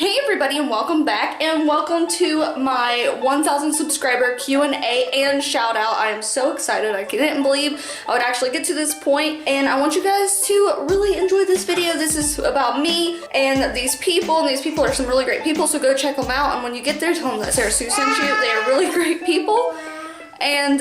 Hey everybody, and welcome back, and welcome to my 1,000 subscriber Q&A and shout out. I am so excited. I didn't believe I would actually get to this point, and I want you guys to really enjoy this video. This is about me and these people are some really great people, so go check them out. And when you get there, tell them that Sarah Sue sent you. They are really great people. And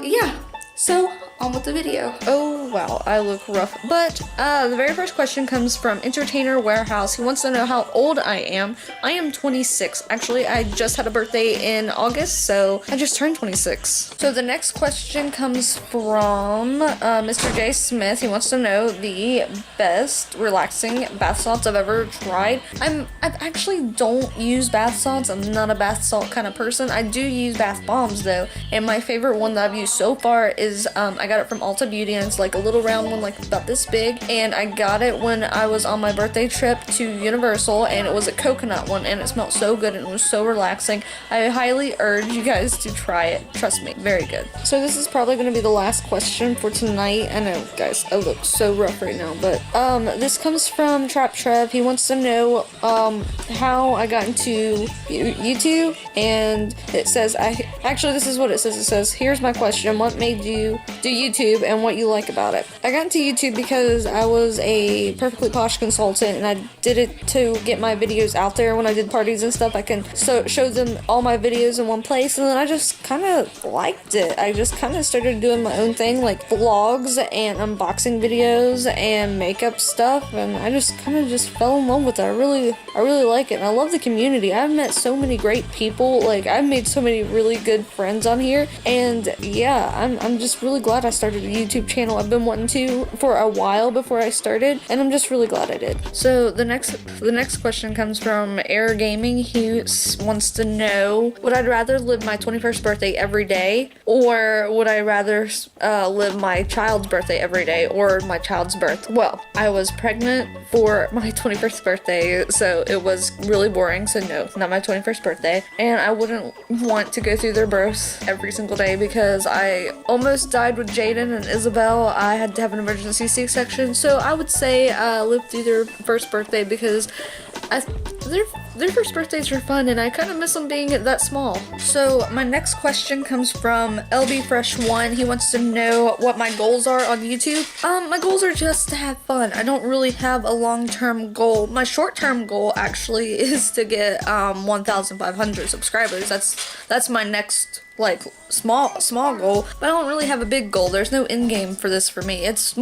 yeah, so on with the video. Oh wow, I look rough. But the very first question comes from Entertainer Warehouse. He wants to know how old I am. I am 26. Actually, I just had a birthday in August, so I just turned 26. So the next question comes from Mr. J. Smith. He wants to know the best relaxing bath salts I've ever tried. I actually don't use bath salts. I'm not a bath salt kind of person. I do use bath bombs though, and my favorite one that I've used so far is I got it from Ulta Beauty, and it's like a little round one, like about this big, and I got it when I was on my birthday trip to Universal, and it was a coconut one, and it smelled so good and it was so relaxing. I highly urge you guys to try it. Trust me, very good. So this is probably going to be the last question for tonight. I know, guys, I look so rough right now, but this comes from Trap Trev. He wants to know how I got into YouTube, and it says, actually this is what it says. It says, here's my question: what made you do YouTube and what you like about it? I got into YouTube because I was a Perfectly Posh consultant, and I did it to get my videos out there. When I did parties and stuff, I can show them all my videos in one place, and then I just kind of liked it. I just kind of started doing my own thing, like vlogs and unboxing videos and makeup stuff, and I just kind of just fell in love with it. I really like it, and I love the community. I've met so many great people. Like, I've made so many really good friends on here, and yeah, I'm just really glad I started a YouTube channel. I've been wanting to for a while before I started, and I'm just really glad I did. So the next question comes from Air Gaming. He wants to know, would I rather live my 21st birthday every day, or would I rather live my child's birthday every day, or my child's birth? Well, I was pregnant for my 21st birthday, so it was really boring, so no, not my 21st birthday, and I wouldn't want to go through their births every single day because I almost died with Jaden and Isabel. I had to have an emergency C-section, so I would say live through their first birthday because their first birthdays are fun, and I kind of miss them being that small. So my next question comes from LB Fresh 1. He wants to know what my goals are on YouTube. My goals are just to have fun. I don't really have a long-term goal. My short-term goal actually is to get 1,500 subscribers. That's my next, like, small goal, but I don't really have a big goal. There's no end game for this for me. It's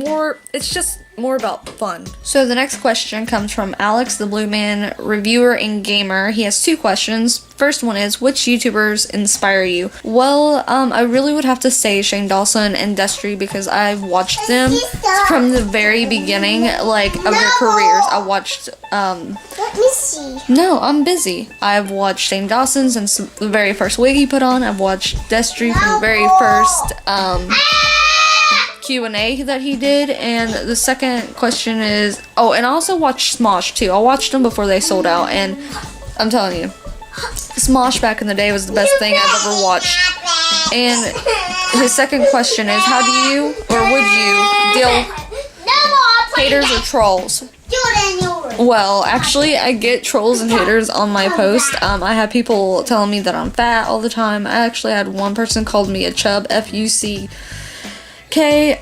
just more about fun. So the next question comes from Alex the Blue Man, reviewer and gamer. He has two questions. First one is, which YouTubers inspire you? Well, I really would have to say Shane Dawson and Destry, because I've watched them from the very beginning, like, of their careers. I watched Let me see. No, I'm busy. I've watched Shane Dawson since the very first wig he put on. I've watched Destry from the very first Q&A that he did. And the second question is, oh, and I also watched Smosh too. I watched them before they sold out, and I'm telling you, Smosh back in the day was the best thing I've ever watched. And his second question is, how do you, or would you, deal haters or trolls? Well, actually, I get trolls and haters on my post. I have people telling me that I'm fat all the time. I actually had one person called me a chub, F-U-C-K,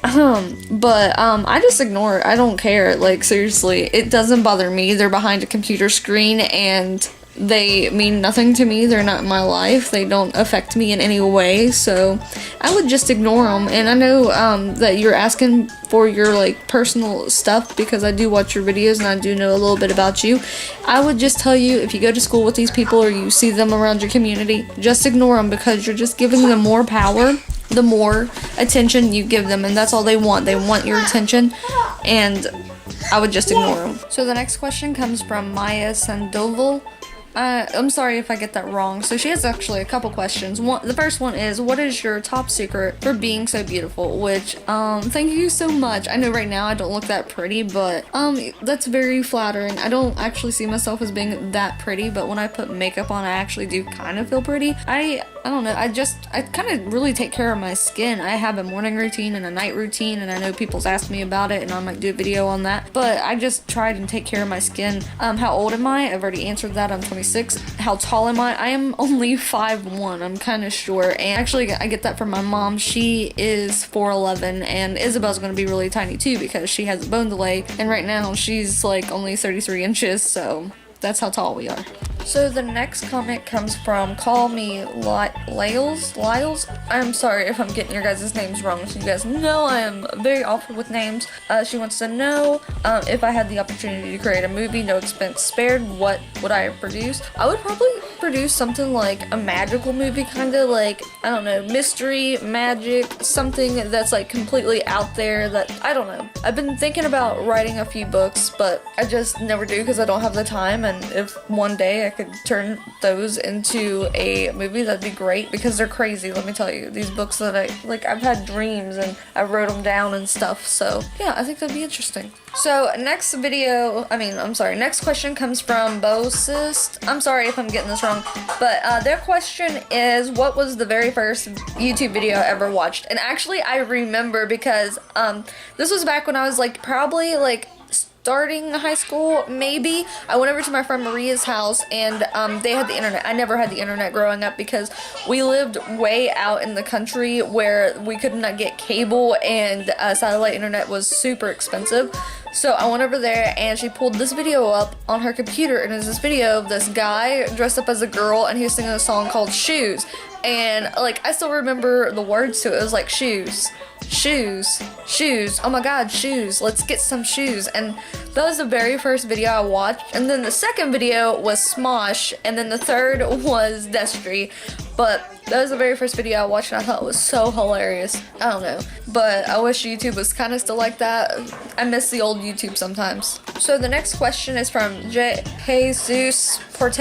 but I just ignore it. I don't care. Like, seriously, it doesn't bother me. They're behind a computer screen, and they mean nothing to me. They're not in my life. They don't affect me in any way, so I would just ignore them. And I know that you're asking for your, like, personal stuff, because I do watch your videos and I do know a little bit about you. I would just tell you, if you go to school with these people or you see them around your community, just ignore them, because you're just giving them more power the more attention you give them, and that's all they want. They want your attention, and I would just ignore them. So the next question comes from Maya Sandoval. I'm sorry if I get that wrong. So she has actually a couple questions. The first one is, what is your top secret for being so beautiful? Which, thank you so much. I know right now I don't look that pretty, but, that's very flattering. I don't actually see myself as being that pretty, but when I put makeup on, I actually do kind of feel pretty. I don't know, I kind of really take care of my skin. I have a morning routine and a night routine, and I know people's asked me about it, and I might do a video on that, but I just try and take care of my skin. How old am I? I've already answered that. I'm 26. How tall am I? I am only 5'1". I'm kind of short, and actually I get that from my mom. She is 4'11", and Isabel's gonna be really tiny too because she has a bone delay, and right now she's like only 33 inches, so that's how tall we are. So the next comment comes from Call Me Lyles. I'm sorry if I'm getting your guys' names wrong, so you guys know I am very awful with names. She wants to know if I had the opportunity to create a movie, no expense spared, what would I produce? I would probably produce something like a magical movie, kind of like, I don't know, mystery, magic, something that's like completely out there that, I don't know. I've been thinking about writing a few books, but I just never do because I don't have the time, and if one day I could turn those into a movie, that'd be great because they're crazy, let me tell you. These books that I've had dreams and I wrote them down and stuff, so yeah, I think that'd be interesting. So next question comes from Bosist. I'm sorry if I'm getting this wrong, but their question is, what was the very first YouTube video I ever watched? And actually I remember because this was back when I was like probably like starting high school, maybe. I went over to my friend Maria's house, and they had the internet. I never had the internet growing up because we lived way out in the country where we could not get cable, and satellite internet was super expensive. So I went over there, and she pulled this video up on her computer, and it's this video of this guy dressed up as a girl, and he was singing a song called Shoes. And like, I still remember the words to it. It was like, shoes, oh my god, shoes, let's get some shoes. And that was the very first video I watched, and then the second video was Smosh, and then the third was Destry. But that was the very first video I watched, and I thought it was so hilarious. I don't know, but I wish YouTube was kind of still like that. I miss the old YouTube sometimes. So the next question is from Jesus Porte.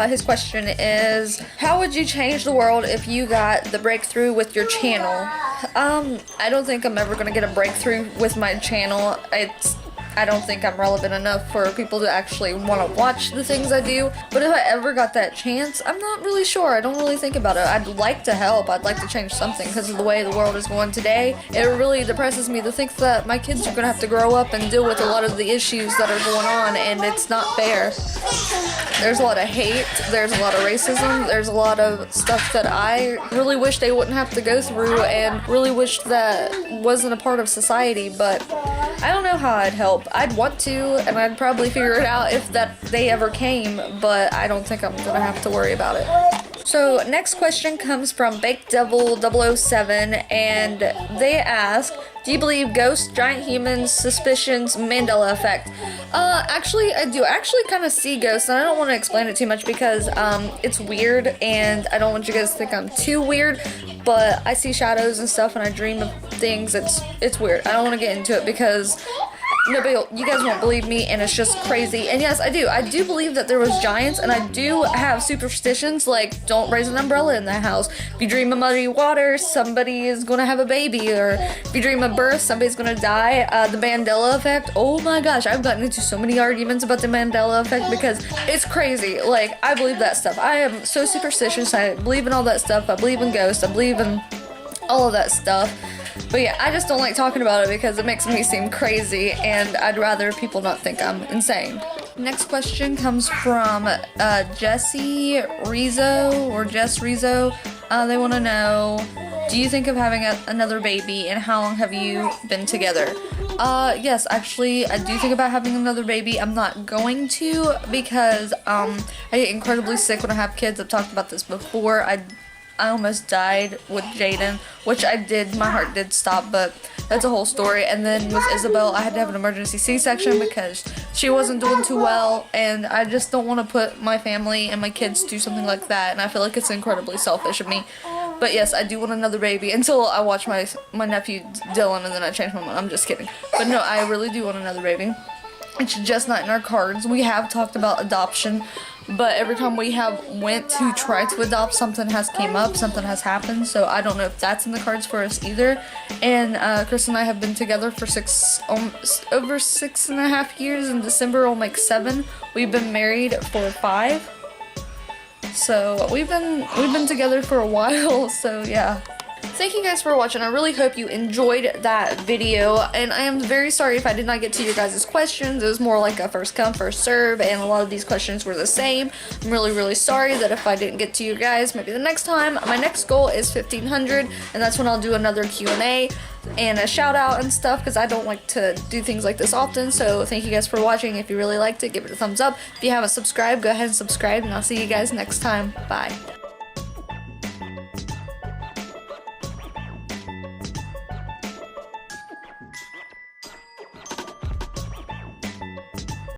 His question is, how would you change the world if you got the breakthrough with your channel? I don't think I'm ever gonna get a breakthrough with my channel. I don't think I'm relevant enough for people to actually want to watch the things I do. But if I ever got that chance, I'm not really sure. I don't really think about it. I'd like to help. I'd like to change something because of the way the world is going today. It really depresses me to think that my kids are going to have to grow up and deal with a lot of the issues that are going on, and it's not fair. There's a lot of hate. There's a lot of racism. There's a lot of stuff that I really wish they wouldn't have to go through, and really wish that wasn't a part of society. But I don't know how I'd help. I'd want to, and I'd probably figure it out if that day ever came, but I don't think I'm gonna have to worry about it. So next question comes from Baked Devil 007, and they ask, do you believe ghosts, giant humans, suspicions, Mandela effect? Actually, I do actually kind of see ghosts, and I don't want to explain it too much because it's weird, and I don't want you guys to think I'm too weird, but I see shadows and stuff, and I dream of things. It's weird. I don't want to get into it because you guys won't believe me, and it's just crazy. And yes, I do believe that there was giants, and I do have superstitions like don't raise an umbrella in the house. If you dream of muddy water, somebody is gonna have a baby, or if you dream of birth, somebody's gonna die. The Mandela effect, oh my gosh, I've gotten into so many arguments about the Mandela effect because it's crazy. Like, I believe that stuff. I am so superstitious. I believe in all that stuff. I believe in ghosts. I believe in all of that stuff. But yeah, I just don't like talking about it because it makes me seem crazy, and I'd rather people not think I'm insane. Next question comes from Jesse Rizzo, or Jess Rizzo. They want to know, do you think of having another baby, and how long have you been together? Yes, actually, I do think about having another baby. I'm not going to because I get incredibly sick when I have kids. I've talked about this before. I almost died with Jaden, which I did. My heart did stop, but that's a whole story. And then with Isabel, I had to have an emergency C-section because she wasn't doing too well, and I just don't want to put my family and my kids through something like that, and I feel like it's incredibly selfish of me. But yes, I do want another baby until I watch my nephew Dylan, and then I change my mind. I'm just kidding. But no, I really do want another baby. It's just not in our cards. We have talked about adoption, but every time we have went to try to adopt, something has came up, something has happened, so I don't know if that's in the cards for us either. And Chris and I have been together for over 6.5 years. In December we'll make 7. We've been married for 5. So we've been together for a while, so yeah. Thank you guys for watching. I really hope you enjoyed that video, and I am very sorry if I did not get to your guys' questions. It was more like a first come, first serve, and a lot of these questions were the same. I'm really sorry that if I didn't get to you guys. Maybe the next time. My next goal is 1,500, and that's when I'll do another Q&A and a shout out and stuff, because I don't like to do things like this often. So thank you guys for watching. If you really liked it, give it a thumbs up. If you haven't subscribed, go ahead and subscribe, and I'll see you guys next time. Bye.